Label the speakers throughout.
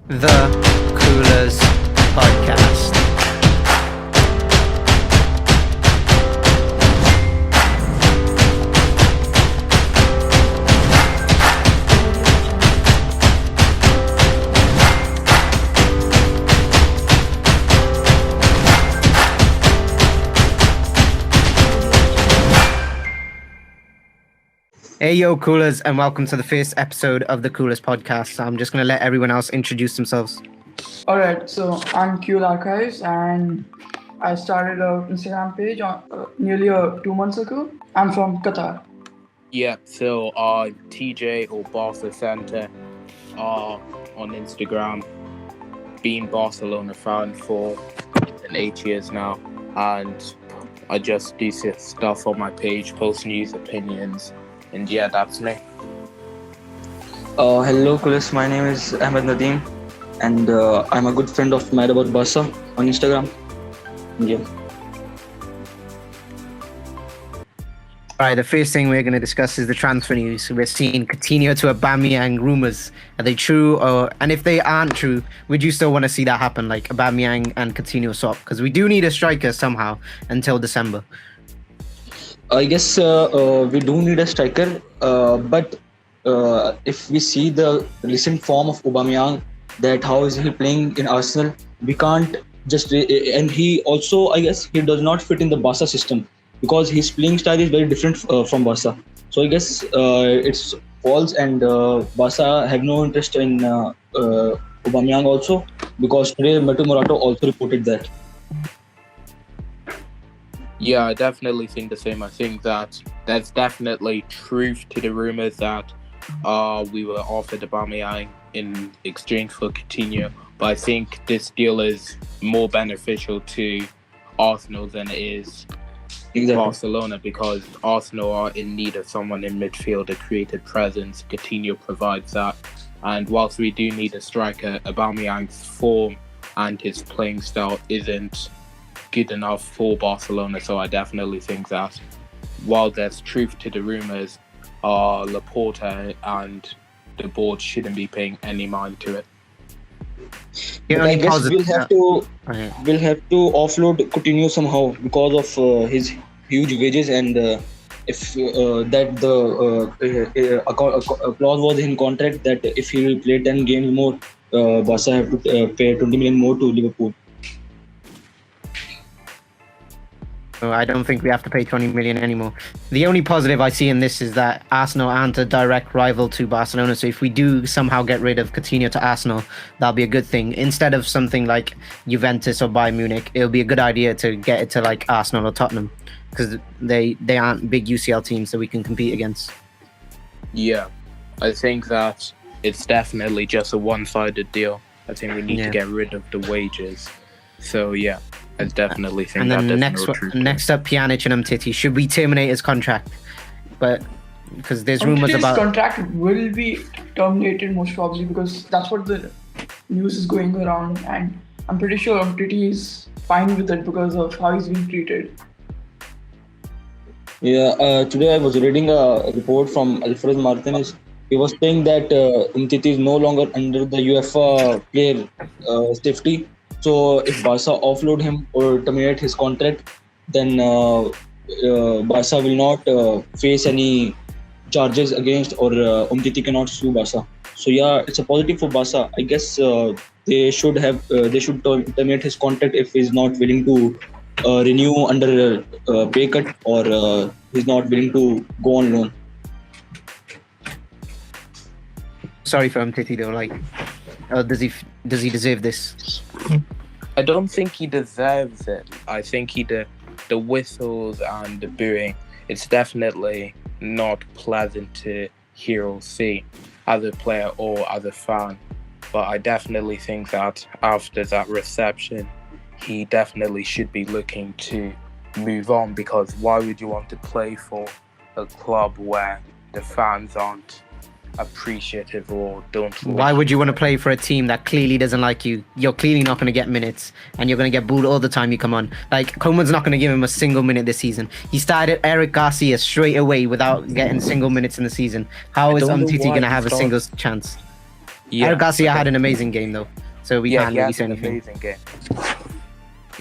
Speaker 1: the Culers podcast. Hey yo, Culers, and welcome to the first episode of the Culers podcast. I'm just going to let everyone else introduce themselves.
Speaker 2: Alright, so I'm Q Archives and I started an Instagram page nearly 2 months ago. I'm from Qatar.
Speaker 3: Yep, so I'm TJ or Barca Center on Instagram. Been Barcelona fan for 8 years now, and I just do stuff on my page, post news, opinions, and yeah, that's me.
Speaker 4: Hello, Culers. My name is Ahmed Nadeem, and I'm a good friend of Mad About Barca on Instagram. Yeah.
Speaker 1: All right, the first thing we're going to discuss is the transfer news. We're seeing Coutinho to Aubameyang rumours. Are they true? And if they aren't true, would you still want to see that happen, like Aubameyang and Coutinho swap? Because we do need a striker somehow until December.
Speaker 4: I guess we do need a striker, but if we see the recent form of Aubameyang, that how is he playing in Arsenal, we can't just and he also, I guess, he does not fit in the Barca system because his playing style is very different from Barca. So I guess it's false, and Barca have no interest in Aubameyang also, because today Mato Morato also reported that.
Speaker 3: Yeah, I definitely think the same. I think that there's definitely truth to the rumours that we were offered Aubameyang in exchange for Coutinho, but I think this deal is more beneficial to Arsenal than it is Barcelona, because Arsenal are in need of someone in midfield, a creative presence. Coutinho provides that, and whilst we do need a striker, Aubameyang's form and his playing style isn't good enough for Barcelona. So I definitely think that while there's truth to the rumours, Laporta and the board shouldn't be paying any mind to it.
Speaker 4: I guess we'll have to offload Coutinho somehow because of his huge wages, and if that the a clause was in contract that if he will play 10 games more, Barca have to pay 20 million more to Liverpool.
Speaker 1: So I don't think we have to pay 20 million anymore. The only positive I see in this is that Arsenal aren't a direct rival to Barcelona. So if we do somehow get rid of Coutinho to Arsenal, that'll be a good thing. Instead of something like Juventus or Bayern Munich, it'll be a good idea to get it to like Arsenal or Tottenham, because they aren't big UCL teams that we can compete against.
Speaker 3: Yeah, I think that it's definitely just a one-sided deal. I think we need to get rid of the wages. So yeah, I definitely think
Speaker 1: and
Speaker 3: that
Speaker 1: then
Speaker 3: there's
Speaker 1: next up, Pjanic and Umtiti. Should we terminate his contract? But because there's rumours about
Speaker 2: his contract will be terminated most probably, because that's what the news is going around, and I'm pretty sure Umtiti is fine with it because of how he's being treated.
Speaker 4: Yeah, today I was reading a report from Alfred Martinez. He was saying that Umtiti is no longer under the UEFA player safety. So if Barca offload him or terminate his contract, then Barca will not face any charges against, or Umtiti cannot sue Barca. So yeah, it's a positive for Barca. I guess they should terminate his contract if he's not willing to renew under pay cut, or he's not willing to go on loan.
Speaker 1: sorry for Umtiti though. Like, does he deserve this?
Speaker 3: I don't think he deserves it. I think the whistles and the booing, it's definitely not pleasant to hear or see as a player or as a fan. But I definitely think that after that reception, he definitely should be looking to move on, because why would you want to play for a club where the fans aren't appreciative or don't?
Speaker 1: Why would you want to play for a team that clearly doesn't like you? You're clearly not going to get minutes, and you're going to get booed all the time you come on. Like, Koeman's not going to give him a single minute this season. He started Eric Garcia straight away without getting single minutes in the season. How is Umtiti going to have a single chance? Eric Garcia had an amazing game though, so we can't
Speaker 3: he
Speaker 1: really
Speaker 3: had
Speaker 1: say
Speaker 3: an
Speaker 1: anything.
Speaker 3: amazing game.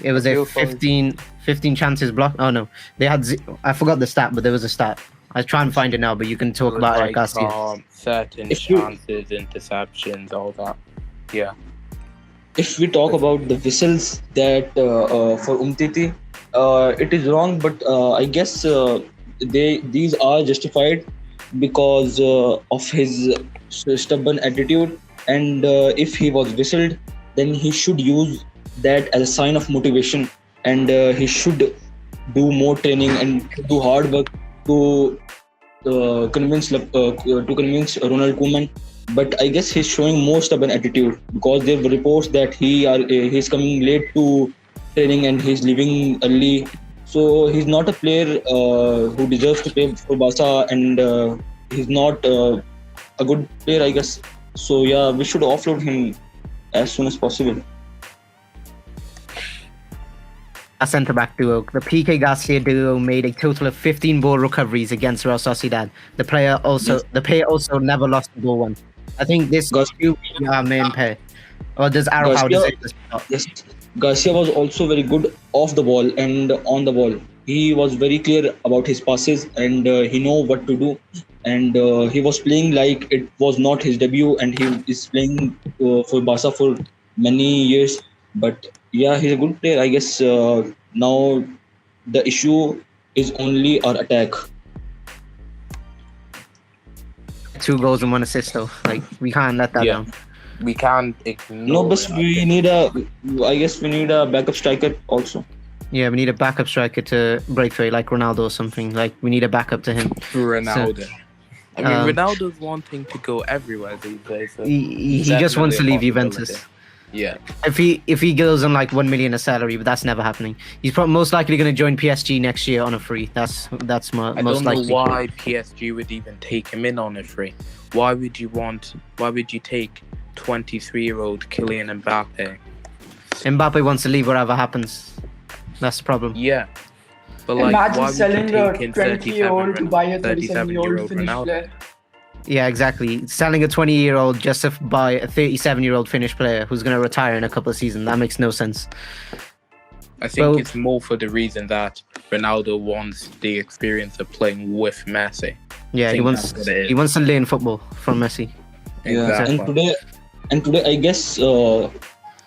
Speaker 1: It was
Speaker 3: I
Speaker 1: a
Speaker 3: feel sorry.
Speaker 1: 15 chances blocked. Oh no, they had. I forgot the stat, but there was a stat. I'll try and find it now, but you can talk
Speaker 3: It was
Speaker 1: about Eric
Speaker 3: like,
Speaker 1: Garcia.
Speaker 3: certain
Speaker 4: If you-
Speaker 3: chances, interceptions, all that. Yeah.
Speaker 4: If we talk about the whistles that for Umtiti, it is wrong, but I guess these are justified because of his stubborn attitude. And if he was whistled, then he should use that as a sign of motivation, and he should do more training and do hard work to convince Ronald Koeman. But I guess he's showing more stubborn attitude because there were reports that he's coming late to training and he's leaving early. So he's not a player who deserves to play for Barca, and he's not a good player, I guess. So yeah, we should offload him as soon as possible.
Speaker 1: A centre-back duo. The PK Garcia duo made a total of 15 ball recoveries against Real Sociedad. The player also never lost a ball once. I think this
Speaker 4: Gar-
Speaker 1: should be our main pair. Or does Araujo
Speaker 4: Garcia-
Speaker 1: deserve this spot?
Speaker 4: Yes, Garcia was also very good off the ball and on the ball. He was very clear about his passes, and he know what to do. And he was playing like it was not his debut, and he is playing for Barca for many years. But yeah, he's a good player. I guess now the issue is only our attack.
Speaker 1: 2 goals and 1 assist though. Like, we can't let that
Speaker 3: Yeah.
Speaker 1: down.
Speaker 3: We can't ignore
Speaker 4: No, but
Speaker 3: it, I
Speaker 4: we
Speaker 3: think.
Speaker 4: need I guess we need a backup striker also.
Speaker 1: Yeah, we need a backup striker to break through, like Ronaldo or something. Like, we need a backup to him.
Speaker 3: Ronaldo. I mean,
Speaker 1: um,
Speaker 3: Ronaldo's wanting to go everywhere these days. So
Speaker 1: He just wants to leave
Speaker 3: definitely a
Speaker 1: Juventus.
Speaker 3: possibility. Yeah.
Speaker 1: If he goes on like 1 million a salary, but that's never happening. He's most likely going to join PSG next year on a free. That's
Speaker 3: I
Speaker 1: most
Speaker 3: don't know
Speaker 1: likely.
Speaker 3: why PSG would even take him in on a free. Why would you take 23-year-old Kylian Mbappe?
Speaker 1: Mbappe wants to leave whatever happens. That's the problem.
Speaker 3: Yeah. But like,
Speaker 2: Imagine
Speaker 3: why would
Speaker 2: selling
Speaker 3: you
Speaker 2: a
Speaker 3: take in
Speaker 2: 20-year-old to buy a
Speaker 3: 37-year-old
Speaker 2: 37-year-old Finnish
Speaker 3: Ronaldo?
Speaker 2: player.
Speaker 1: Yeah, exactly. Selling a 20-year-old just to buy a 37-year-old Finnish player who's going to retire in a couple of seasons. That makes no sense.
Speaker 3: I think
Speaker 1: Well-
Speaker 3: it's more for the reason that Ronaldo wants the experience of playing with Messi.
Speaker 1: Yeah, he
Speaker 3: think
Speaker 1: wants
Speaker 3: that's what it is.
Speaker 1: he wants to learn football from Messi.
Speaker 3: Exactly.
Speaker 4: And today I guess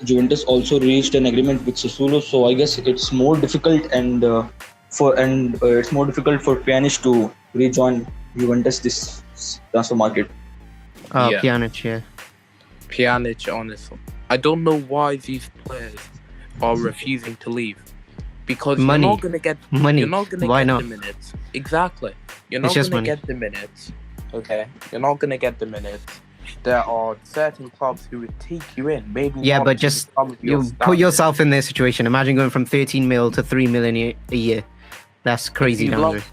Speaker 4: Juventus also reached an agreement with Sassuolo, so I guess it's more difficult it's more difficult for Pjanic to rejoin Juventus this transfer market.
Speaker 3: Yeah.
Speaker 1: Pjanic, yeah.
Speaker 3: Pjanic, honestly, I don't know why these players are refusing to leave. Because
Speaker 1: Money.
Speaker 3: you're not gonna get
Speaker 1: Money.
Speaker 3: You're not gonna
Speaker 1: Why
Speaker 3: get
Speaker 1: not?
Speaker 3: the minutes. Exactly. You're
Speaker 1: It's
Speaker 3: not
Speaker 1: just
Speaker 3: gonna
Speaker 1: money.
Speaker 3: get the minutes. Okay. You're not gonna get the minutes. There are certain clubs who would take you in. Maybe
Speaker 1: Yeah,
Speaker 3: not
Speaker 1: but
Speaker 3: to
Speaker 1: just
Speaker 3: some of your
Speaker 1: you put
Speaker 3: standards.
Speaker 1: yourself in their situation. Imagine going from 13 mil to 3 million a year. That's crazy
Speaker 3: you
Speaker 1: downgrade.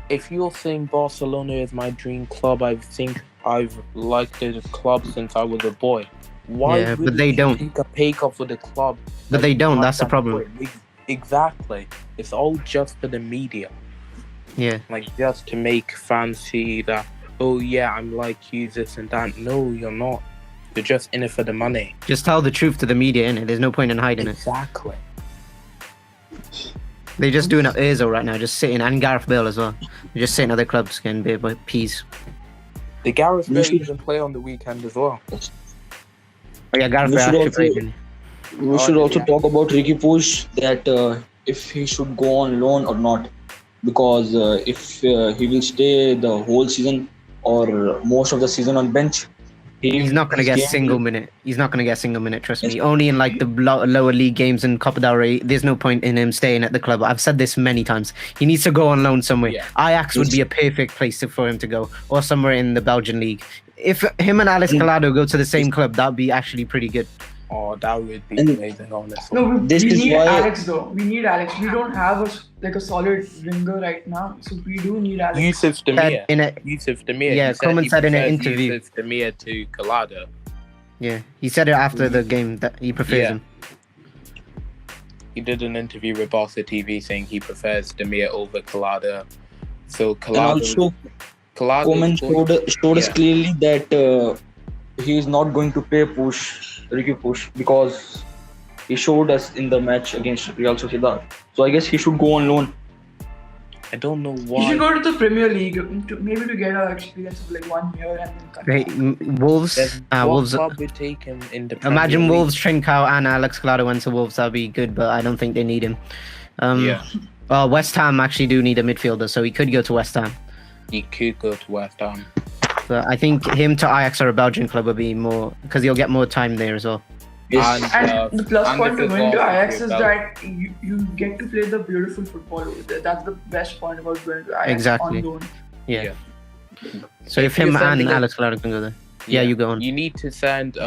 Speaker 3: If you're saying Barcelona is my dream club, I think I've liked the club since I was a boy. Why
Speaker 1: Yeah, but
Speaker 3: would
Speaker 1: they
Speaker 3: you
Speaker 1: don't.
Speaker 3: take a pay cut for the club?
Speaker 1: But
Speaker 3: that
Speaker 1: they
Speaker 3: you
Speaker 1: don't,
Speaker 3: had
Speaker 1: that's the
Speaker 3: as a
Speaker 1: problem.
Speaker 3: boy? Exactly. It's all just for the media.
Speaker 1: Yeah.
Speaker 3: Like, just to make fans see that, oh yeah, I'm like you, this and that. No, you're not. You're just in it for the money.
Speaker 1: Just tell the truth to the media, innit? There's no point in hiding it.
Speaker 3: Exactly.
Speaker 1: They're just doing it Ozil right now, just sitting, and Gareth Bale as well. They're just sitting at their clubs getting bit by peas.
Speaker 3: The Gareth
Speaker 4: We
Speaker 3: Bale
Speaker 4: should-
Speaker 3: even play on the weekend as well.
Speaker 1: Oh yeah, Gareth
Speaker 4: We
Speaker 1: Bale
Speaker 4: should
Speaker 1: actually
Speaker 4: also-
Speaker 1: played, didn't he?
Speaker 4: We should also
Speaker 3: yeah.
Speaker 4: talk about Ricky Puig, that if he should go on loan or not, because if he will stay the whole season or most of the season on bench,
Speaker 1: He's not going to
Speaker 4: his
Speaker 1: get a
Speaker 4: game
Speaker 1: single
Speaker 4: will-
Speaker 1: minute. He's not going to get a single minute, trust me. Only in like the lower league games and Copa del Rey, there's no point in him staying at the club. I've said this many times. He needs to go on loan somewhere.
Speaker 3: Yeah.
Speaker 1: Ajax would be a perfect place for him to go, or somewhere in the Belgian league. If him and Alex Collado go to the same club, that'd be actually pretty good.
Speaker 3: Oh, that would be
Speaker 4: And-
Speaker 3: amazing, honestly.
Speaker 2: No, we
Speaker 4: This is
Speaker 2: need
Speaker 4: why-
Speaker 2: Alex though. We need Alex. We don't have a solid winger right now, so we do need Alex.
Speaker 3: Yusuf Demir.
Speaker 1: Said in a,
Speaker 3: Yusuf Demir.
Speaker 1: Yeah,
Speaker 3: he
Speaker 1: Koeman
Speaker 3: he
Speaker 1: said in an
Speaker 3: prefers
Speaker 1: interview.
Speaker 3: Yusuf Demir to Collado.
Speaker 1: yeah, he said it after the game that he prefers
Speaker 3: Yeah.
Speaker 1: him.
Speaker 3: He did an interview with Barca TV saying he prefers Demir over Collado. So
Speaker 4: and
Speaker 3: Collado.
Speaker 4: also
Speaker 3: Collado
Speaker 4: Koeman showed us
Speaker 3: Yeah.
Speaker 4: clearly that he is not going to pay Ricky Push, because he showed us in the match against Real Sociedad. So I guess he should go on loan.
Speaker 3: I don't know
Speaker 2: You
Speaker 3: why.
Speaker 2: should go to the Premier League maybe to get an experience of like 1 year and then come
Speaker 1: Hey,
Speaker 2: back.
Speaker 1: Wolves.
Speaker 3: What
Speaker 1: Wolves.
Speaker 3: club would take him in the Premier
Speaker 1: Imagine
Speaker 3: League?
Speaker 1: Wolves, Trincao, and Alex Collado went to Wolves. That'd be good, but I don't think they need him.
Speaker 3: Yeah.
Speaker 1: Well, West Ham actually do need a midfielder, so he could go to West Ham.
Speaker 3: He could go to West Ham.
Speaker 1: But I think him to Ajax or a Belgian club would be more, because he'll get more time there as well.
Speaker 4: Yes.
Speaker 2: And the plus
Speaker 3: and
Speaker 2: point
Speaker 3: if
Speaker 2: to
Speaker 3: it
Speaker 2: going to
Speaker 3: was
Speaker 2: Ajax
Speaker 3: to
Speaker 2: is
Speaker 3: Belgium.
Speaker 2: that you get to play the beautiful football over there. That's the best point about going to Ajax
Speaker 1: Exactly.
Speaker 2: on loan.
Speaker 1: Yeah. So if
Speaker 3: you're
Speaker 1: him and
Speaker 3: sending a-
Speaker 1: Alex Collado can go there. Yeah, you go on.
Speaker 3: You need to send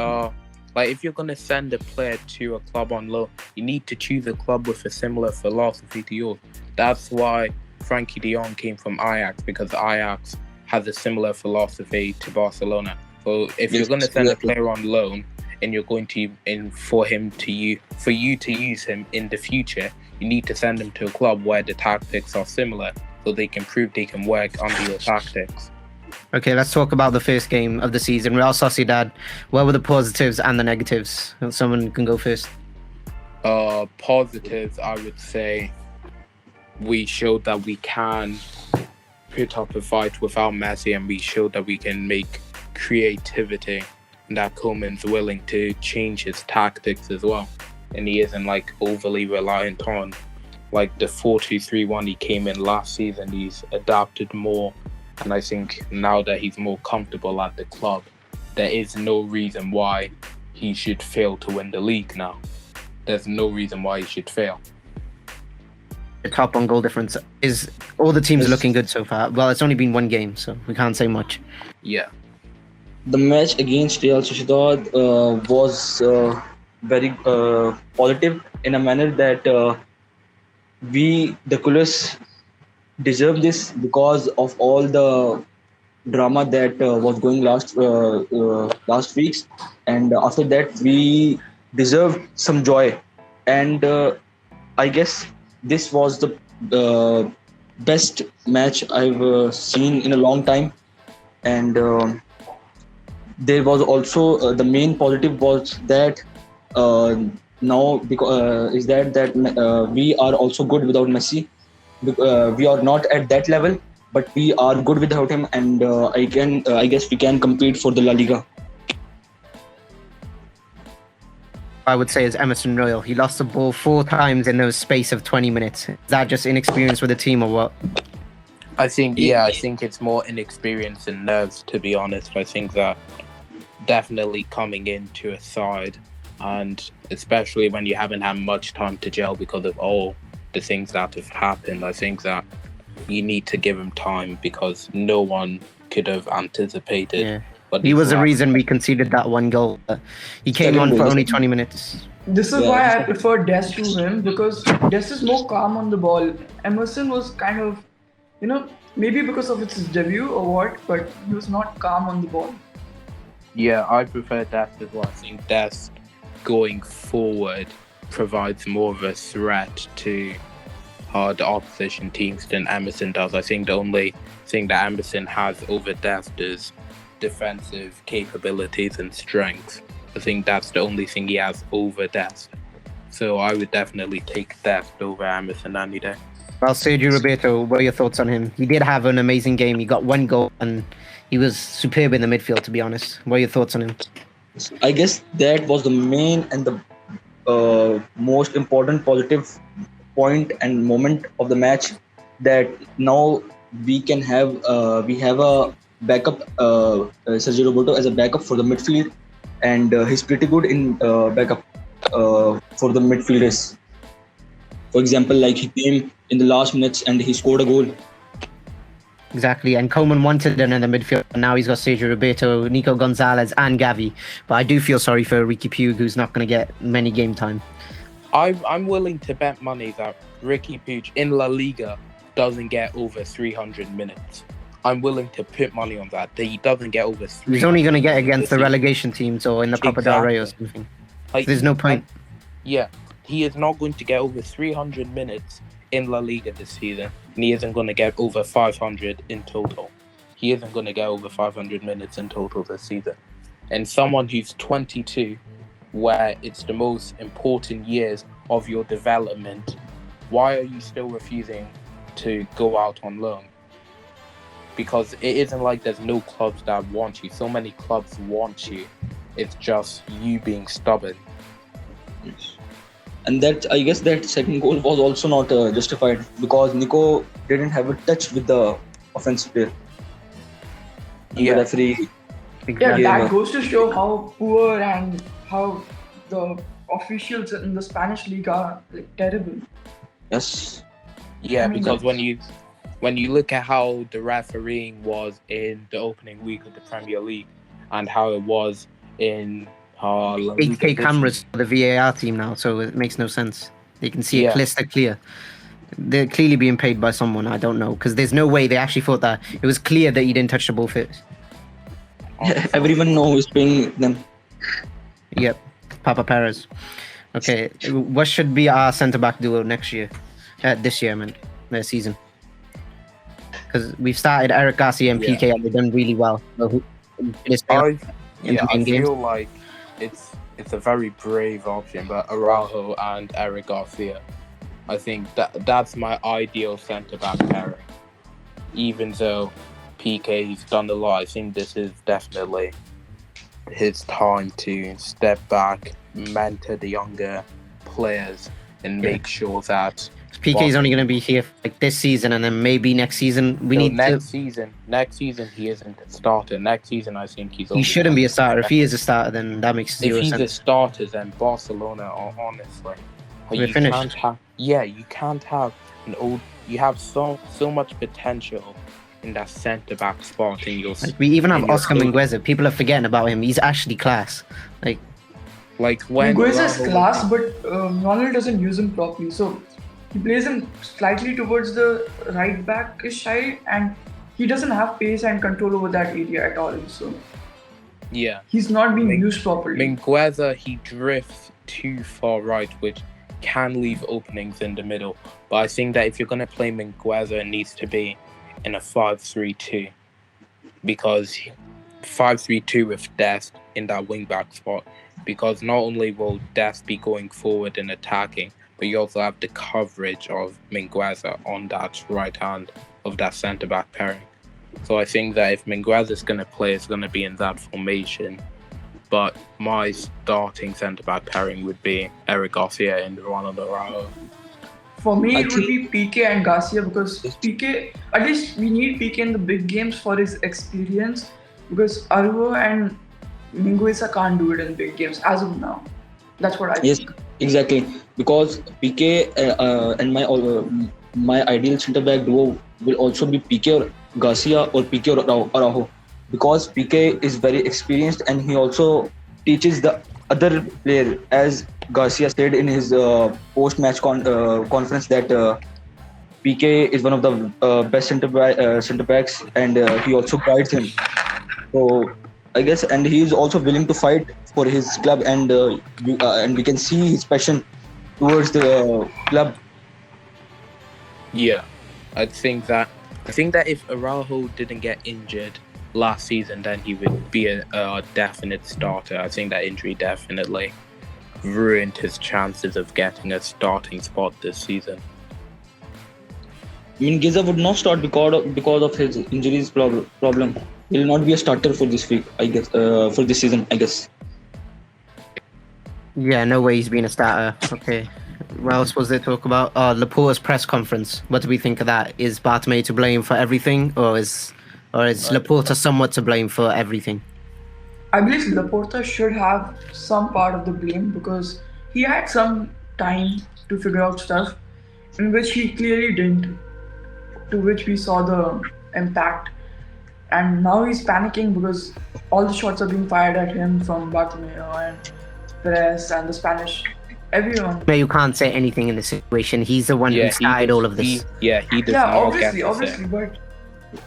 Speaker 3: like if you're gonna send a player to a club on loan, you need to choose a club with a similar philosophy to yours. That's why Frankie de Jong came from Ajax, because Ajax has a similar philosophy to Barcelona. So if you're gonna send a player on loan and you're going to for you to use him in the future, you need to send him to a club where the tactics are similar, so they can prove they can work under your tactics.
Speaker 1: Okay, let's talk about the first game of the season. Real Sociedad. What were the positives and the negatives? Someone can go first.
Speaker 3: Positives, I would say we showed that we can put up a fight without Messi, and we showed that we can make creativity, and that Koeman's willing to change his tactics as well, and he isn't like overly reliant on like the 4-2-3-1 he came in last season. He's adapted more, and I think now that he's more comfortable at the club, there is no reason why he should fail to win the league now. There's no reason why he should fail.
Speaker 1: The top on goal difference is all the teams are looking good so far. Well, it's only been one game, so we can't say much.
Speaker 3: Yeah.
Speaker 4: The match against Real Sociedad was very positive in a manner that the Culers deserve this because of all the drama that was going last weeks, and after that we deserved some joy, and I guess this was the best match I've seen in a long time, and there was also the main positive was that now because is that we are also good without Messi. We are not at that level, but we are good without him, and I guess we can compete for the La Liga.
Speaker 1: I would say is Emerson Royal. He lost the ball 4 times in the space of 20 minutes. Is that just inexperience with the team or what?
Speaker 3: I think it's more inexperience and nerves, to be honest. I think that definitely coming into a side, and especially when you haven't had much time to gel because of all the things that have happened, I think that you need to give him time, because no one could have anticipated.
Speaker 1: Yeah.
Speaker 3: But
Speaker 1: He was the reason we conceded that one goal. He came on for only 20 minutes.
Speaker 2: This is why I prefer Des to him, because Des is more calm on the ball. Emerson was kind of, maybe because of his debut or what, but he was not calm on the ball.
Speaker 3: Yeah, I prefer Des as well. I think Des going forward provides more of a threat to the opposition teams than Emerson does. I think the only thing that Emerson has over Des is defensive capabilities and strength. I think that's the only thing he has over Des. So I would definitely take Des over Emerson any day.
Speaker 1: Well, Sergio Roberto, what are your thoughts on him? He did have an amazing game. He got 1 goal and he was superb in the midfield, to be honest. What are your thoughts on him?
Speaker 4: I guess that was the main and the most important positive point and moment of the match, that now we have a backup, Sergio Roberto as a backup for the midfield, and he's pretty good in backup for the midfielders. For example, like he came in the last minutes and he scored a goal.
Speaker 1: Exactly, and Koeman wanted him in the midfield, and now he's got Sergio Roberto, Nico Gonzalez, and Gavi. But I do feel sorry for Ricky Puig, who's not going to get many game time.
Speaker 3: I'm willing to bet money that Ricky Puig in La Liga doesn't get over 300 minutes. I'm willing to put money on that he doesn't get over 300.
Speaker 1: He's only going to get against the relegation teams or in the Copa del Rey or
Speaker 3: Exactly.
Speaker 1: something.
Speaker 3: Like,
Speaker 1: There's no point.
Speaker 3: Yeah, he is not going to get over 300 minutes in La Liga this season, and he isn't going to get over 500 in total. He isn't going to get over 500 minutes in total this season. and someone who's 22, where it's the most important years of your development, why are you still refusing to go out on loan? Because it isn't like there's no clubs that want you. So many clubs want you. It's just you being stubborn.
Speaker 4: Yes. And that, I guess, that second goal was also not justified because Nico didn't have a touch with the offensive player. And
Speaker 3: Yeah.
Speaker 4: the referee.
Speaker 2: Yeah,
Speaker 1: Exactly.
Speaker 2: that goes to show how poor and how the officials in the Spanish league are like terrible.
Speaker 4: Yes.
Speaker 3: Yeah,
Speaker 2: I mean,
Speaker 3: because when you look at how the refereeing was in the opening week of the Premier League and how it was in La Liga
Speaker 1: 8K
Speaker 3: this
Speaker 1: cameras for the VAR team now, so it makes no sense. They can see it
Speaker 3: Yeah.
Speaker 1: crystal clear. They're clearly being paid by someone. I don't know, because there's no way they actually thought that it was clear that he didn't touch the ball first.
Speaker 4: Everyone knows who's paying them.
Speaker 1: Yep, Papa Perez. Okay, what should be our centre back duo next year? This year, I mean, this season. Because we've started Eric Garcia and
Speaker 3: Yeah.
Speaker 1: PK, and they've done really well. So
Speaker 3: I
Speaker 1: in the
Speaker 3: I
Speaker 1: main games.
Speaker 3: feel like it's a very brave option, but Araujo and Eric Garcia, I think that's my ideal centre back pairing. Even though PK's done a lot, I think this is definitely his time to step back, mentor the younger players, and
Speaker 1: Yeah.
Speaker 3: make sure that
Speaker 1: PK is only going to be here for, like this season, and then maybe next season we need to.
Speaker 3: next season he isn't a starter. Next season I think he's.
Speaker 1: He
Speaker 3: only
Speaker 1: shouldn't be a
Speaker 3: gonna-
Speaker 1: starter. If he is a starter, then that makes
Speaker 3: If
Speaker 1: zero
Speaker 3: he's a
Speaker 1: sense.
Speaker 3: starter, then Barcelona, honestly,
Speaker 1: We're finished.
Speaker 3: Can't have, you can't have an old. You have so much potential in that centre back spot in your.
Speaker 1: Like, we even have
Speaker 3: in your
Speaker 1: Oscar
Speaker 3: team.
Speaker 1: Mingueza. People are forgetting about him. He's actually class.
Speaker 3: Like when
Speaker 2: Mingueza is
Speaker 3: Araujo-
Speaker 2: class, but Ronald doesn't use him properly. So he plays him slightly towards the right back-ish side, and he doesn't have pace and control over that area at all. So
Speaker 3: Yeah,
Speaker 2: he's not being
Speaker 3: Min-
Speaker 2: used properly.
Speaker 3: Mingueza, he drifts too far right, which can leave openings in the middle. But I think that if you're going to play Mingueza, it needs to be in a 5-3-2, because 5-3-2 with Dest in that wing back spot. Because not only will Dest be going forward and attacking, but you also have the coverage of Mingueza on that right hand of that centre back pairing. So I think that if Mingueza is going to play, it's going to be in that formation. But my starting centre back pairing would be Eric Garcia and Ronald Araujo.
Speaker 2: For me,
Speaker 4: I
Speaker 2: it would be PK and Garcia, because PK, at least we need PK in the big games for his experience, because Araujo and Mingueza can't do it in big games as of now. That's what I
Speaker 4: Yes,
Speaker 2: think.
Speaker 4: exactly. Because PK and my ideal centre back duo will also be PK or Garcia or PK or Araujo. Because PK is very experienced and he also teaches the other player, as Garcia said in his post-match conference, that PK is one of the best centre backs, and he also guides him. So I guess, and he is also willing to fight for his club, and we can see his passion towards the club.
Speaker 3: Yeah, I think that if Araujo didn't get injured last season, then he would be a definite starter. I think that injury definitely ruined his chances of getting a starting spot this season.
Speaker 4: I mean, Giza would not start because of his injuries problem. He will not be a starter for this week, I guess. For this season, I guess.
Speaker 1: Yeah, no way he's been a starter. Okay. What else was there to talk about? Laporta's press conference. What do we think of that? Is Bartomeu to blame for everything, or is Laporta somewhat to blame for everything?
Speaker 2: I believe Laporta should have some part of the blame, because he had some time to figure out stuff in which he clearly didn't, to which we saw the impact. And now he's panicking because all the shots are being fired at him from Bartomeu and Perez and the Spanish, everyone.
Speaker 1: You can't say anything in this situation. He's the one who started all of this.
Speaker 3: He does
Speaker 2: Yeah,
Speaker 3: not
Speaker 2: obviously,
Speaker 3: get to say.
Speaker 2: but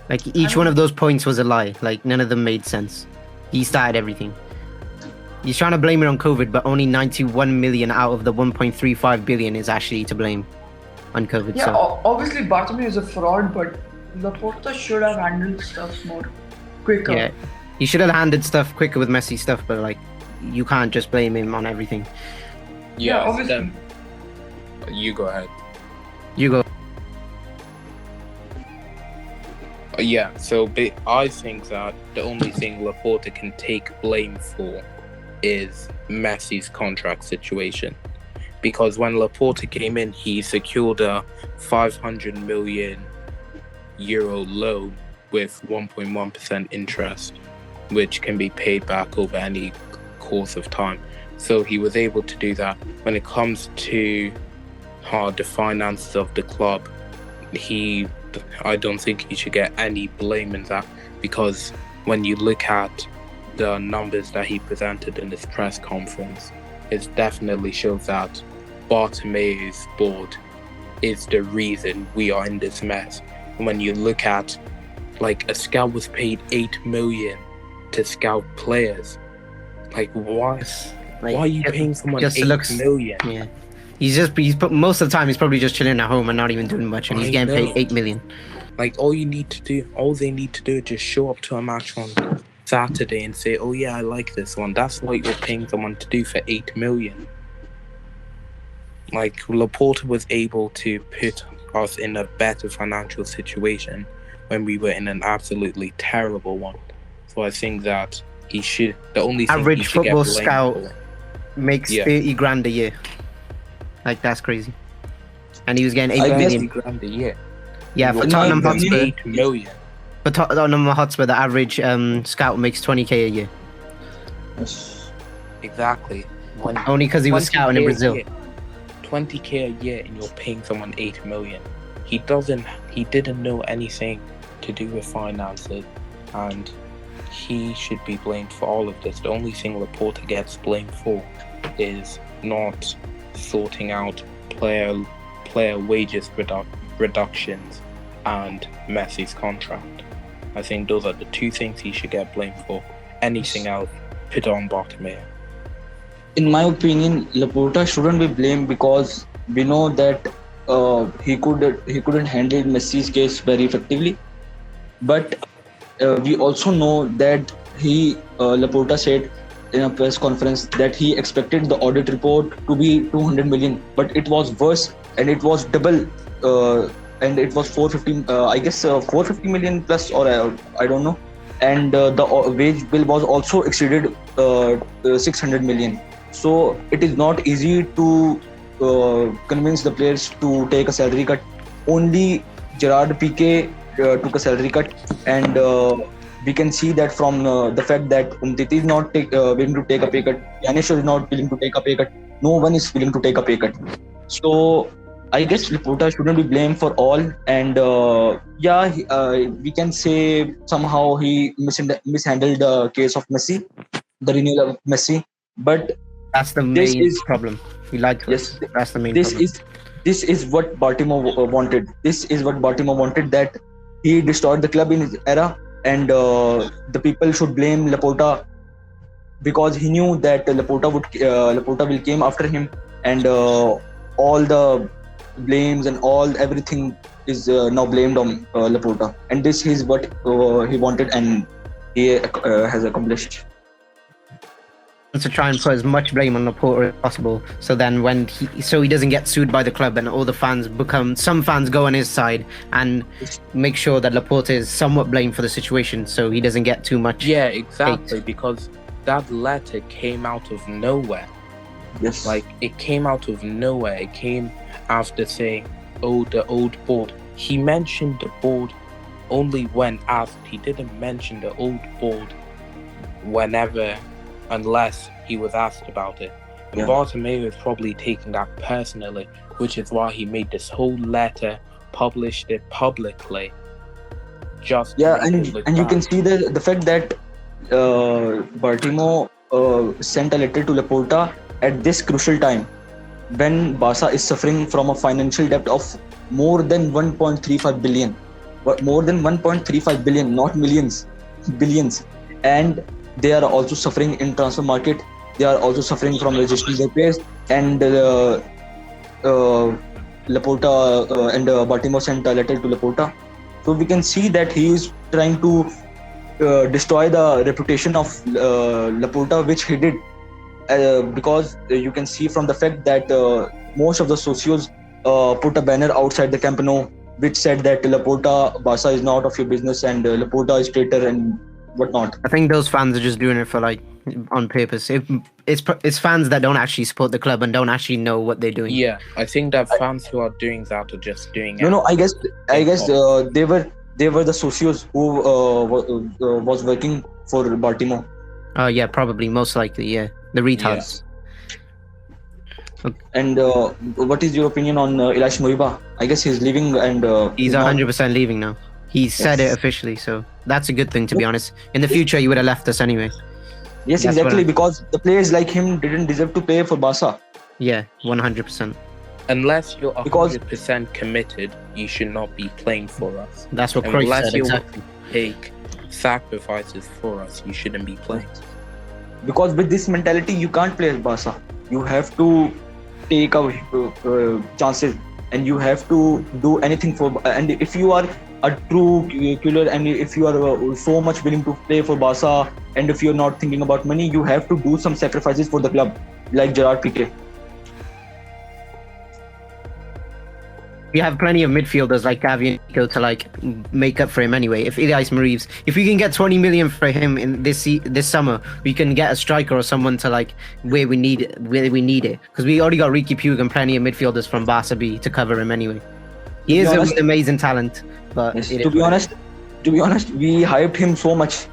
Speaker 1: Like, each one of those points was a lie. Like, none of them made sense. He started everything. He's trying to blame it on COVID, but only 91 million out of the 1.35 billion is actually to blame on COVID.
Speaker 2: yeah,
Speaker 1: So
Speaker 2: obviously Bartomeu is a fraud, but Laporta should have handled stuff more quicker.
Speaker 1: yeah, He should have handed stuff quicker with Messi stuff, but like, you can't just blame him on everything.
Speaker 2: Yeah,
Speaker 3: Yes,
Speaker 2: obviously.
Speaker 3: then you go ahead.
Speaker 1: You go.
Speaker 3: Yeah, so I think that the only thing Laporta can take blame for is Messi's contract situation. Because when Laporta came in, he secured a 500 million euro loan with 1.1% interest, which can be paid back over any course of time. So he was able to do that. When it comes to the finances of the club, I don't think he should get any blame in that, because when you look at the numbers that he presented in his press conference, it definitely shows that Bartomeu's board is the reason we are in this mess. When you look at, like, a scout was paid 8 million to scout players. Like, why?
Speaker 1: Like,
Speaker 3: Why are you paying someone
Speaker 1: just
Speaker 3: 8
Speaker 1: looks-
Speaker 3: million?
Speaker 1: Yeah. He's most of the time he's probably just chilling at home and not even doing much, and he's
Speaker 3: I
Speaker 1: getting paid
Speaker 3: know.
Speaker 1: 8 million.
Speaker 3: Like, all they need to do is just show up to a match on Saturday and say, "Oh yeah, I like this one." That's what you're paying someone to do for 8 million. Like, Laporta was able to put us in a better financial situation when we were in an absolutely terrible one. So I think that he should. The only thing
Speaker 1: Average
Speaker 3: he should get
Speaker 1: football
Speaker 3: blamed
Speaker 1: scout
Speaker 3: for.
Speaker 1: makes
Speaker 3: Yeah.
Speaker 1: 30 grand a year. Like, that's crazy. And he was getting 8
Speaker 4: I guess-
Speaker 1: million.
Speaker 3: 50 grand a year.
Speaker 1: Yeah, for
Speaker 4: In my
Speaker 1: Tottenham
Speaker 4: opinion-
Speaker 1: Hotspur.
Speaker 3: 8 million.
Speaker 1: For Tottenham Hotspur, the average scout makes 20k a year.
Speaker 4: Yes.
Speaker 3: Exactly. When
Speaker 1: Only because he was
Speaker 3: 20K
Speaker 1: scouting in
Speaker 3: a
Speaker 1: Brazil.
Speaker 3: year. 20k a year, and you're paying someone 8 million. He didn't know anything to do with finances, and he should be blamed for all of this. The only thing Laporta gets blamed for is not sorting out player wages reductions and Messi's contract. I think those are the two things he should get blamed for. Anything else, put on Bartomeu.
Speaker 4: In my opinion, Laporta shouldn't be blamed because we know that he couldn't handle Messi's case very effectively. But we also know that Laporta said in a press conference that he expected the audit report to be 200 million, but it was worse, and it was double, and it was 450. I guess 450 million plus, or I don't know. And the wage bill was also exceeded 600 million. So it is not easy to convince the players to take a salary cut. Only Gerard Piqué took a salary cut, and we can see that from the fact that Umtiti is not willing to take a pay cut, Yanis is not willing to take a pay cut. No one is willing to take a pay cut. So I guess Laporta shouldn't be blamed for all, and we can say somehow he mishandled the case of Messi, the renewal of Messi. But
Speaker 1: That's the
Speaker 4: This
Speaker 1: main
Speaker 4: is-
Speaker 1: problem. He lied to
Speaker 4: Yes,
Speaker 1: us. That's the main
Speaker 4: this
Speaker 1: problem.
Speaker 4: this is what Baltimore wanted. This is what Baltimore wanted, that he destroyed the club in his era, and the people should blame Laporta because he knew that Laporta will came after him, and all the blames and everything is now blamed on Laporta, and this is what he wanted, and he has accomplished.
Speaker 1: To try and put as much blame on Laporta as possible, so then he doesn't get sued by the club, and all the fans some fans go on his side and make sure that Laporta is somewhat blamed for the situation, so he doesn't get too much.
Speaker 3: Yeah, exactly, because that letter came out of nowhere.
Speaker 4: Yes.
Speaker 3: Like, it came out of nowhere. It came after saying, "Oh, the old board." He mentioned the board only when asked. He didn't mention the old board unless he was asked about it. And
Speaker 4: Yeah.
Speaker 3: Bartomeu is probably taking that personally, which is why he made this whole letter, published it publicly. Just to
Speaker 4: Yeah,
Speaker 3: make it look
Speaker 4: and you can
Speaker 3: bad.
Speaker 4: see the fact that Baltimore sent a letter to Laporta at this crucial time when Barca is suffering from a financial debt of more than 1.35 billion. But more than 1.35 billion, not millions, billions. And they are also suffering in transfer market. They are also suffering from registering their players. And Laporta and Baltimore sent a letter to Laporta. So we can see that he is trying to destroy the reputation of Laporta, which he did, because you can see from the fact that most of the socios put a banner outside the Camp Nou which said that Laporta, Barca is not of your business, and Laporta is traitor and whatnot.
Speaker 1: I think those fans are just doing it for like on purpose. It's fans that don't actually support the club and don't actually know what they're doing.
Speaker 3: Yeah, I think that fans who are doing that are just doing it.
Speaker 4: No, I guess they were the socios who was working for Baltimore.
Speaker 1: Yeah, probably, most likely, yeah. The retards.
Speaker 4: And what is your opinion on Ilaix Moriba? I guess he's leaving, and
Speaker 1: He's 100% leaving now. He said it officially, so that's a good thing, to be honest. In the future, he would have left us anyway.
Speaker 4: Yes,
Speaker 1: That's
Speaker 4: exactly,
Speaker 1: what
Speaker 4: because the players like him didn't deserve to pay for Barca.
Speaker 1: Yeah, 100%.
Speaker 3: Unless you're
Speaker 4: Because-
Speaker 3: 100% committed, you should not be playing for us.
Speaker 1: That's what Cruyff
Speaker 3: Unless
Speaker 1: said,
Speaker 3: you
Speaker 1: exactly.
Speaker 3: take sacrifices for us, you shouldn't be playing.
Speaker 4: Because with this mentality, you can't play as Barca. You have to take chances, and you have to do anything for. And if you are a true killer, and if you are so much willing to play for Barca, and if you're not thinking about money, you have to do some sacrifices for the club, like Gerard Piqué.
Speaker 1: We have plenty of midfielders like Gavi and Nico to like make up for him anyway. If Ilaix Moriba, if we can get 20 million for him in this summer, we can get a striker or someone to like where we need it, because we already got Ricky Puig and plenty of midfielders from Barca B to cover him anyway. He is an amazing talent, but
Speaker 4: Yes, to be honest, we hyped him so much.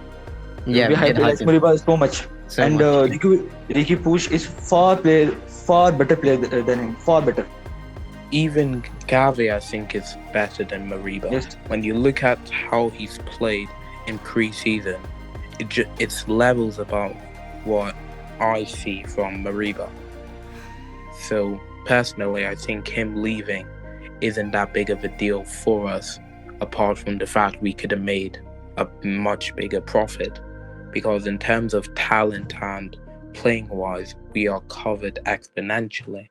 Speaker 1: yeah,
Speaker 4: we hyped Ilaix Moriba so much.
Speaker 1: so
Speaker 4: And
Speaker 1: much.
Speaker 4: Ricky Puig is far better player than him, far better.
Speaker 3: Even Gavi, I think, is better than Moriba.
Speaker 4: Yes.
Speaker 3: When you look at how he's played in pre-season, it's levels above what I see from Moriba. So personally, I think him leaving isn't that big of a deal for us, apart from the fact we could have made a much bigger profit. Because in terms of talent and playing wise, we are covered exponentially.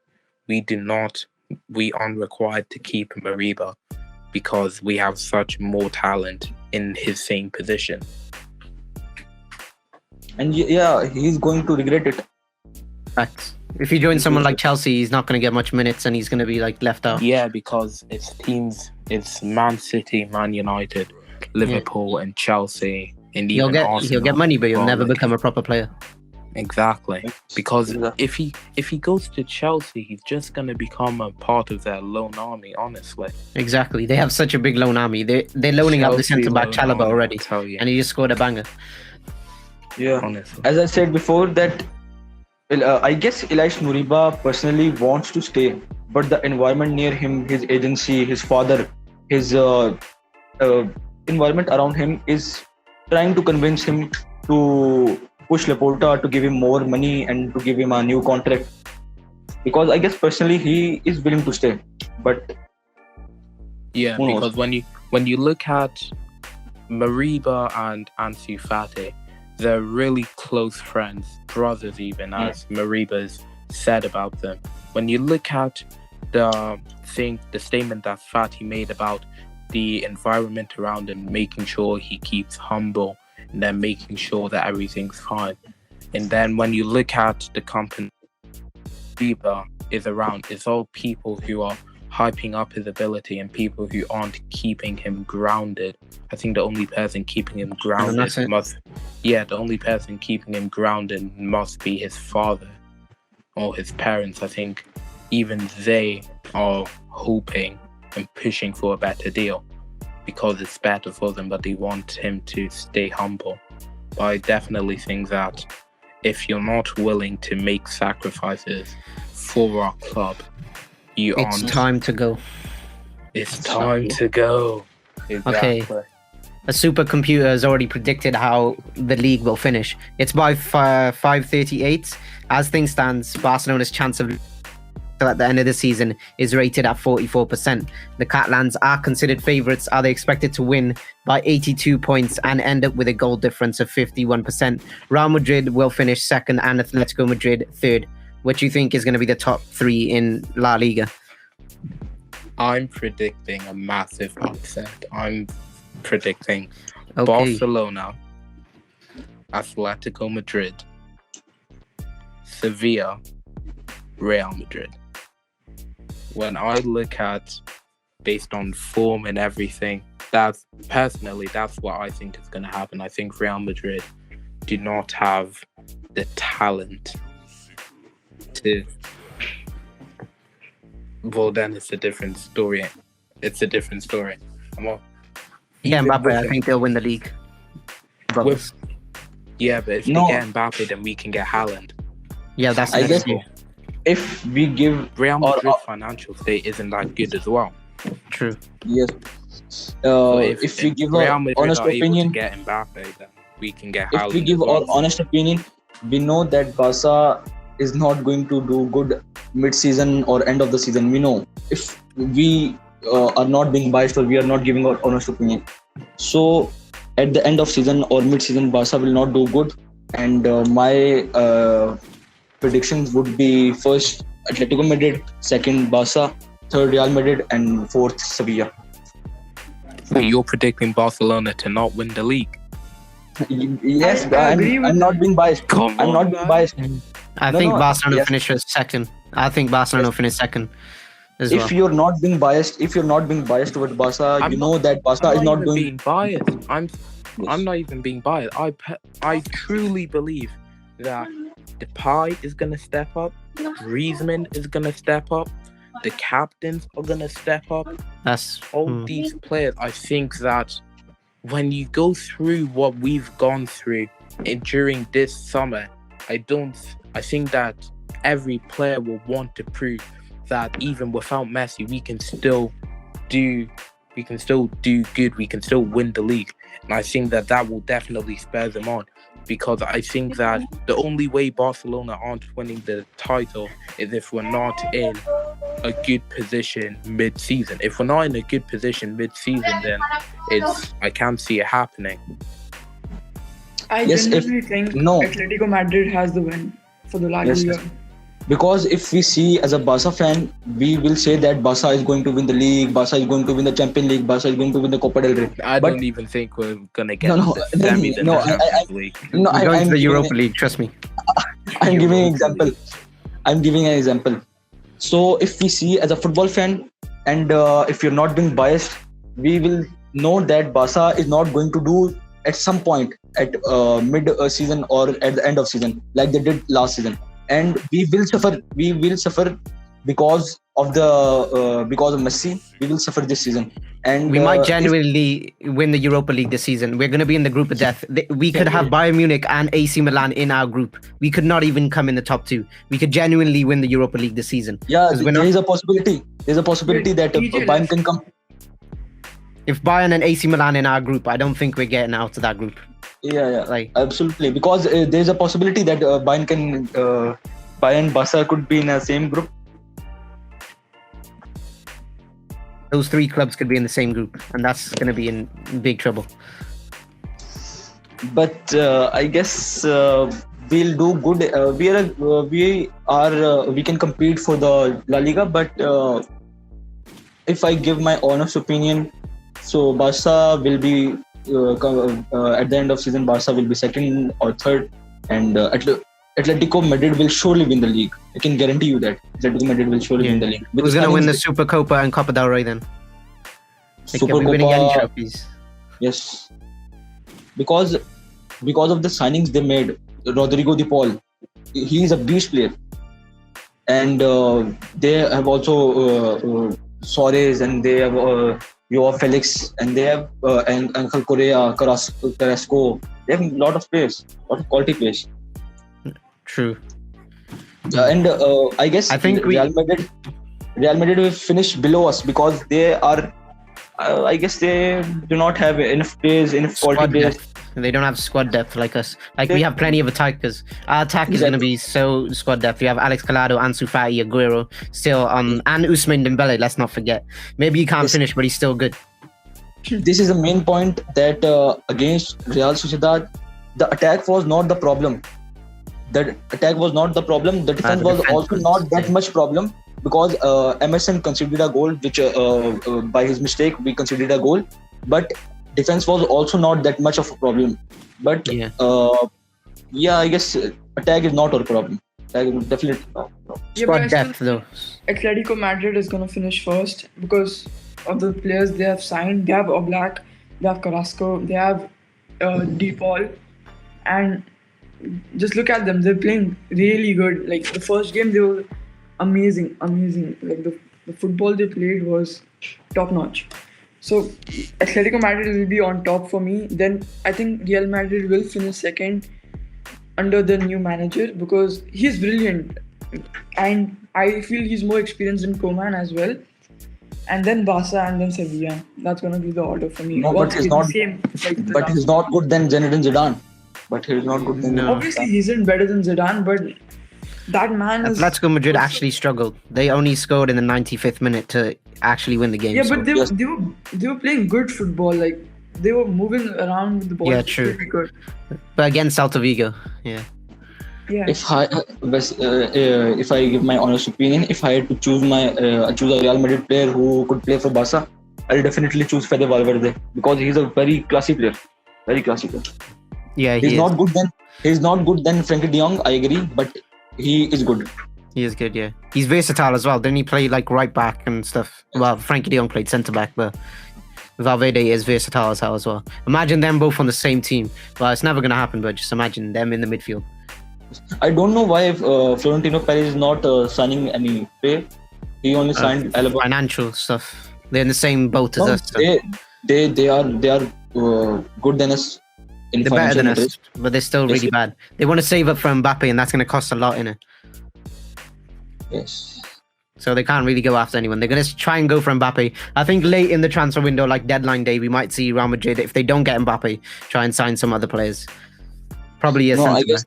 Speaker 3: We aren't required to keep Moriba because we have such more talent in his same position.
Speaker 4: And yeah, he's going to regret it.
Speaker 1: Facts. If he joins someone like Chelsea, he's not going to get much minutes and he's going to be like left out.
Speaker 3: Yeah, because it's Man City, Man United, Liverpool, and Chelsea, and even Arsenal.
Speaker 1: He'll get money, but he'll
Speaker 3: Well,
Speaker 1: never
Speaker 3: like-
Speaker 1: become a proper player.
Speaker 3: Exactly, because
Speaker 4: Exactly.
Speaker 3: if he goes to Chelsea, he's just gonna become a part of their loan army. Honestly,
Speaker 1: Exactly. They have such a big loan army. They're loaning out the
Speaker 3: Chelsea
Speaker 1: centre back
Speaker 3: loan
Speaker 1: Chalobah
Speaker 3: army,
Speaker 1: already,
Speaker 3: I'll tell you,
Speaker 1: and he just scored a banger.
Speaker 4: Yeah.
Speaker 3: honestly.
Speaker 4: As I said before, that I guess Ilaix Moriba personally wants to stay, but the environment near him, his agency, his father, his environment around him is trying to convince him to push Laporta to give him more money and to give him a new contract. Because I guess personally he is willing to stay, but
Speaker 3: Yeah,
Speaker 4: Who knows?
Speaker 3: because when you look at Moriba and Ansu Fati, they're really close friends, brothers even, as Moriba's said about them. When you look at the statement that Fati made about the environment around him, making sure he keeps humble, and then making sure that everything's fine. And then when you look at the company Moriba is around, it's all people who are hyping up his ability and people who aren't keeping him grounded. I think the only person keeping him grounded
Speaker 1: that's it.
Speaker 3: the only person keeping him grounded must be his father or his parents. I think even they are hoping and pushing for a better deal because it's better for them, but they want him to stay humble. But I definitely think that if you're not willing to make sacrifices for our club, you
Speaker 1: It's
Speaker 3: aren't.
Speaker 1: time to go.
Speaker 3: It's time to go. Exactly.
Speaker 1: Okay. A supercomputer has already predicted how the league will finish. It's by 5:38. As things stands, Barcelona's chance of at the end of the season is rated at 44%. The Catalans are considered favourites. Are they expected to win by 82 points and end up with a goal difference of 51%? Real Madrid will finish second and Atletico Madrid third. What do you think is going to be the top three in La Liga?
Speaker 3: I'm predicting a massive upset. I'm predicting
Speaker 1: Okay.
Speaker 3: Barcelona Atletico Madrid, Sevilla, Real Madrid. When I look at based on form and everything, that's what I think is going to happen. I think Real Madrid do not have the talent to. Well, then it's a different story.
Speaker 1: Yeah,
Speaker 3: Even
Speaker 1: Mbappe,
Speaker 3: with
Speaker 1: I
Speaker 3: him-
Speaker 1: think they'll win the league.
Speaker 3: with- Yeah, but if
Speaker 4: No.
Speaker 3: they get Mbappe, then we can get Haaland.
Speaker 1: Yeah, that's
Speaker 4: I
Speaker 1: next
Speaker 4: guess
Speaker 1: year.
Speaker 4: if we give
Speaker 3: Real
Speaker 4: Or-
Speaker 3: Madrid's financial state isn't that good as well.
Speaker 1: True.
Speaker 4: yes,
Speaker 3: So
Speaker 4: if we give
Speaker 3: Real
Speaker 4: our
Speaker 3: Madrid
Speaker 4: honest
Speaker 3: are able
Speaker 4: opinion,
Speaker 3: to get Mbappe, then we can get
Speaker 4: if
Speaker 3: Haaland
Speaker 4: we give
Speaker 3: as well.
Speaker 4: our honest opinion, we know that Barca is not going to do good mid-season or end of the season. We know if we are not being biased or we are not giving our honest opinion. So at the end of season or mid-season, Barca will not do good. And my predictions would be first Atletico Madrid, second Barca, third Real Madrid, and fourth Sevilla.
Speaker 3: So you're predicting Barcelona to not win the league?
Speaker 4: Yes,
Speaker 2: I agree with
Speaker 4: I'm not
Speaker 2: that.
Speaker 4: being biased.
Speaker 3: Come
Speaker 4: I'm
Speaker 3: on,
Speaker 4: not being
Speaker 3: man.
Speaker 4: biased.
Speaker 1: I
Speaker 4: No,
Speaker 1: think
Speaker 4: no,
Speaker 1: Barcelona
Speaker 4: yes.
Speaker 1: finishes second. I think Barcelona will finish second as well.
Speaker 4: If you're not being biased towards Barca,
Speaker 3: I'm
Speaker 4: you know that Barca
Speaker 3: I'm
Speaker 4: is
Speaker 3: not
Speaker 4: not
Speaker 3: even
Speaker 4: doing.
Speaker 3: being biased. I'm not even being biased. I truly believe that Depay is gonna step up. Griezmann is gonna step up. The captains are gonna step up.
Speaker 1: That's
Speaker 3: All these players, I think that when you go through what we've gone through during this summer, I think that every player will want to prove that even without Messi, we can still do good. We can still win the league, and I think that will definitely spur them on. Because I think that the only way Barcelona aren't winning the title is if we're not in a good position mid-season. If we're not in a good position mid-season, then I can't see it happening.
Speaker 2: I
Speaker 4: Yes, if-
Speaker 2: genuinely think
Speaker 4: no.
Speaker 2: Atletico Madrid has the win for the La
Speaker 4: Yes,
Speaker 2: Liga.
Speaker 4: yes. Because if we see as a Barca fan, we will say that Barca is going to win the league, Barca is going to win the Champions League, Barca is going to win the Copa del Rey.
Speaker 3: I
Speaker 4: But-
Speaker 3: don't even think we're gonna get
Speaker 4: No,
Speaker 3: to the semis in
Speaker 4: no,
Speaker 3: the Champions League.
Speaker 4: No,
Speaker 1: we're going to the
Speaker 4: giving
Speaker 1: Europa League. Trust me.
Speaker 4: I'm giving an
Speaker 3: Europa
Speaker 4: example. I'm giving an example. So if we see as a football fan, and if you're not being biased, we will know that Barca is not going to do at some point at mid-season or at the end of season like they did last season, and we will suffer. We will suffer because of Messi. We will suffer this season, and
Speaker 1: We might
Speaker 4: if-
Speaker 1: genuinely win the Europa League this season. We're going to be in the group of death. We could have Bayern Munich and AC Milan in our group. We could not even come in the top two. We could genuinely win the Europa League this season.
Speaker 4: yeah,
Speaker 1: 'Cause we're
Speaker 4: there
Speaker 1: not-
Speaker 4: is a possibility. There's a possibility that
Speaker 2: TJ
Speaker 4: Bayern
Speaker 2: left.
Speaker 4: can come.
Speaker 1: If Bayern and AC Milan in our group, I don't think we're getting out of that group.
Speaker 4: Yeah.
Speaker 1: Like,
Speaker 4: Absolutely, because there's a possibility that Bayern Barca could be in the same group.
Speaker 1: those three clubs could be in the same group, and that's going to be in big trouble.
Speaker 4: But I guess we'll do good. We can compete for the La Liga. But if I give my honest opinion, so Barca will be at the end of season. Barca will be second or third, and Atletico Madrid will surely win the league. I can guarantee you that Atletico Madrid will surely win the league. With
Speaker 1: Who's
Speaker 4: the
Speaker 1: going to win the
Speaker 4: signings-
Speaker 1: Super Copa and Copa del Rey then? They could be winning any trophies.
Speaker 4: Yes, because of the signings they made, Rodrigo de Paul, he is a beast player, and they have also Suarez, and they have Joao Felix, and they have Angel Correa, Carrasco. They have a lot of players, a lot of quality players.
Speaker 1: True.
Speaker 4: And I guess
Speaker 1: I think
Speaker 4: Real Madrid will finish below us because they are. I guess they do not have enough players, enough quality
Speaker 1: Squad
Speaker 4: players.
Speaker 1: depth. They don't have squad depth like us. Like, we
Speaker 4: They-
Speaker 1: have plenty of attackers. Our attack is going to be so squad depth. We have Alex Collado, Ansu Fati, Aguero, still, and Ousmane Dembele, let's not forget. Maybe he can't
Speaker 4: Yes.
Speaker 1: finish, but he's still good.
Speaker 4: This is the main point that against Real Sociedad, the attack was not the problem. The attack was not the problem. The defense
Speaker 1: the
Speaker 4: was
Speaker 1: defense
Speaker 4: also
Speaker 1: was-
Speaker 4: not that much problem because Emerson conceded a goal, which by his mistake we conceded a goal. But defense was also not that much of a problem. But
Speaker 1: Yeah.
Speaker 4: Yeah, I guess attack is not our problem. Attack is definitely not.
Speaker 2: Yeah, but I
Speaker 1: Squad
Speaker 2: still
Speaker 1: depth though.
Speaker 2: Atletico Madrid is gonna finish first because of the players they have signed. They have Oblak, they have Carrasco, they have DePaul, and just look at them. They're playing really good. Like the first game, they were amazing, amazing. Like the football they played was top notch. So Atletico Madrid will be on top for me. Then I think Real Madrid will finish second under the new manager because he's brilliant, and I feel he's more experienced than Koeman as well. And then Barca and then Sevilla. That's gonna be the order for me.
Speaker 4: No, but he's
Speaker 2: It's
Speaker 4: not.
Speaker 2: the same. Like the
Speaker 4: But he's not good than Zinedine Zidane. But he's not good than.
Speaker 1: No.
Speaker 2: Obviously, he isn't better than Zidane, but that man is.
Speaker 1: Atletico Madrid actually struggled. They only scored in the 95th minute to actually win the game.
Speaker 2: Yeah,
Speaker 1: so-
Speaker 2: but they were playing good football. Like they were moving around with the ball.
Speaker 1: Yeah, true.
Speaker 2: Pretty good.
Speaker 1: But against Celta Vigo, yeah.
Speaker 2: Yeah.
Speaker 4: If I give my honest opinion, if I had to choose choose a Real Madrid player who could play for Barca, I'll definitely choose Fede Valverde because he's a very classy player. Very classy player.
Speaker 1: Yeah,
Speaker 4: He's
Speaker 1: he
Speaker 4: not
Speaker 1: is.
Speaker 4: good then. He's not good than Frankie De Jong. I agree, but he is good.
Speaker 1: He is good, yeah. He's versatile as well. Didn't he play like right back and stuff? Well, Frankie de Jong played centre back, but Valverde is versatile as hell as well. Imagine them both on the same team. Well, it's never going to happen, but just imagine them in the midfield.
Speaker 4: I don't know why Florentino Perez is not signing any player. He only signed Alaba.
Speaker 1: Financial stuff. They're in the same boat as
Speaker 4: No,
Speaker 1: us. So
Speaker 4: they are good than us in
Speaker 1: they're better than
Speaker 4: financial
Speaker 1: us, but they're still
Speaker 4: Yes,
Speaker 1: really bad. They want to save up for Mbappe, and that's going to cost a lot in it.
Speaker 4: Yes.
Speaker 1: So they can't really go after anyone. They're going to try and go for Mbappe. I think late in the transfer window, like deadline day, we might see Real Madrid, if they don't get Mbappe, try and sign some other players. Probably a
Speaker 4: No,
Speaker 1: centre back.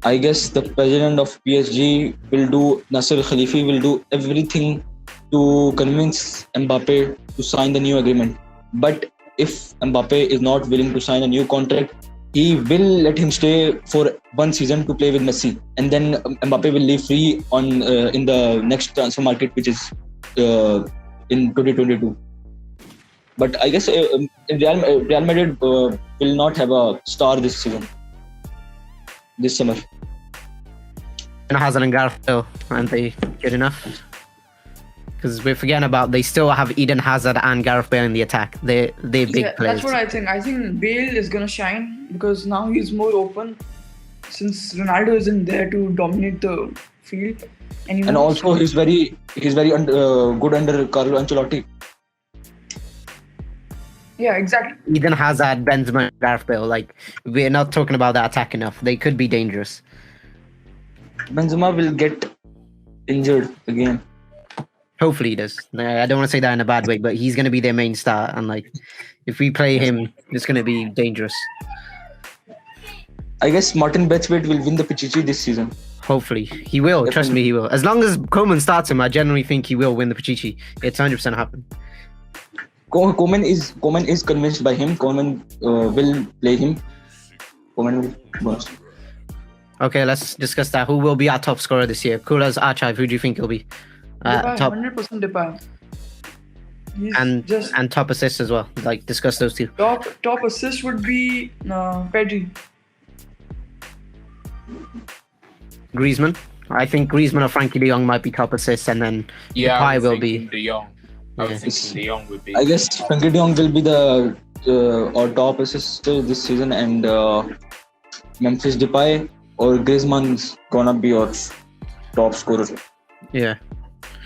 Speaker 4: I guess the president of PSG will do, Nasser Khalifi will do everything to convince Mbappe to sign the new agreement. But if Mbappe is not willing to sign a new contract, he will let him stay for one season to play with Messi, and then Mbappe will leave free on in the next transfer market, which is in 2022. But I guess Real Madrid will not have a star this season, this summer.
Speaker 1: And Hazard and Gareth Bale, aren't they good enough? Because we're forgetting about they still have Eden Hazard and Gareth Bale in the attack. They're big players.
Speaker 2: That's what I think. I think Bale is gonna shine because now he's more open since Ronaldo isn't there to dominate the field.
Speaker 4: And also he's very good under Carlo Ancelotti.
Speaker 2: Yeah, exactly.
Speaker 1: Eden Hazard, Benzema, and Gareth Bale. Like, we're not talking about that attack enough. They could be dangerous.
Speaker 4: Benzema will get injured again.
Speaker 1: Hopefully he does. I don't want to say that in a bad way, but he's going to be their main star. And like, if we play him, it's going to be dangerous.
Speaker 4: I guess Martin Braithwaite will win the Pichichi this season.
Speaker 1: Hopefully. He will. Trust me, he will. As long as Koeman starts him, I genuinely think he will win the Pichichi. It's 100% happen.
Speaker 4: Koeman is convinced by him. Koeman will play him. Koeman will.
Speaker 1: Okay, let's discuss that. Who will be our top scorer this year? Culers, Archive, who do you think he'll be? Top
Speaker 2: 100% Depay. He's
Speaker 1: and
Speaker 2: just
Speaker 1: and top assists as well. Like, discuss those two.
Speaker 2: top assist would be Pedri.
Speaker 1: Griezmann. I think Griezmann or Frankie de Jong might be top assists, and then Depay will be.
Speaker 3: De Jong. I was thinking De Jong would be.
Speaker 4: I guess Frankie De Jong will be the our top assister this season, and Memphis Depay or Griezmann's gonna be our top scorer.
Speaker 1: Yeah.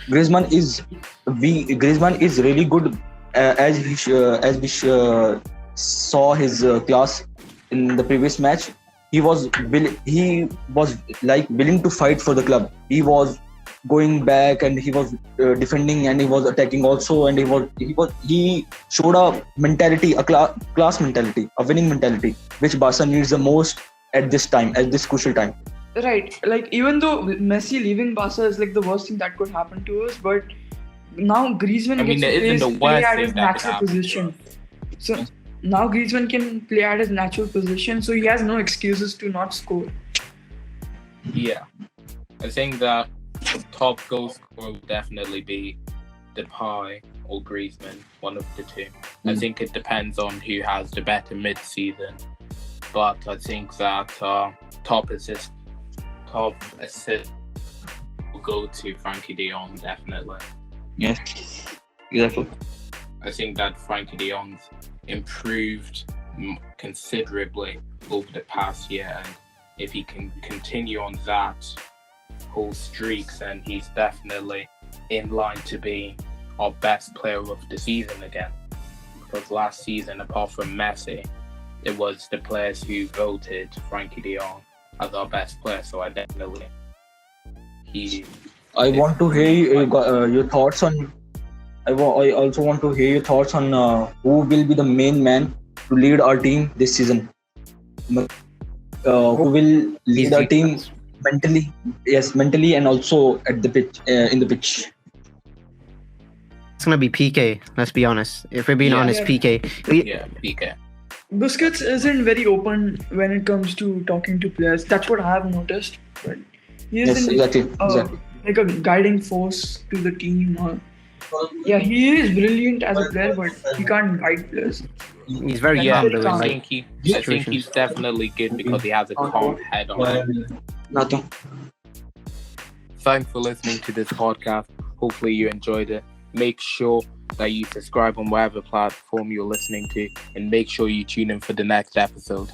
Speaker 4: Griezmann is really good as we saw his class in the previous match. He was like willing to fight for the club. He was going back and he was defending and he was attacking also, and he showed a mentality, a class mentality, a winning mentality, which Barca needs the most at this crucial time.
Speaker 2: Right, like even though Messi leaving Barca is like the worst thing that could happen to us, but now Griezmann gets to play at his natural position. So now Griezmann can play at his natural position, so he has no excuses to not score.
Speaker 3: Yeah, I think that top goal scorer will definitely be Depay or Griezmann, one of the two. I think it depends on who has the better mid-season, but I think that top assist will go to Frankie de Jong, definitely.
Speaker 4: Yes, exactly.
Speaker 3: I think that Frankie de Jong's improved considerably over the past year, and if he can continue on that whole streak, then he's definitely in line to be our best player of the season again. Because last season, apart from Messi, it was the players who voted Frankie de Jong as our best player. So I definitely
Speaker 4: I want to hear your thoughts on. I also want to hear your thoughts on who will be the main man to lead our team this season. Who will lead our team mentally? Yes, mentally and also at the pitch, in the pitch.
Speaker 1: It's gonna be PK. Let's be honest. If we're being honest, PK.
Speaker 3: PK.
Speaker 2: Busquets isn't very open when it comes to talking to players. That's what I have noticed. But he isn't
Speaker 4: Exactly.
Speaker 2: like a guiding force to the team. He is brilliant as a player, but he can't guide players.
Speaker 1: He's very
Speaker 3: Yeah,
Speaker 1: young, though.
Speaker 3: I
Speaker 1: in,
Speaker 3: think
Speaker 1: situations.
Speaker 3: he's definitely good because he has a calm head on him.
Speaker 4: Nothing.
Speaker 3: Thanks for listening to this podcast. Hopefully you enjoyed it. Make sure that you subscribe on whatever platform you're listening to, and make sure you tune in for the next episode.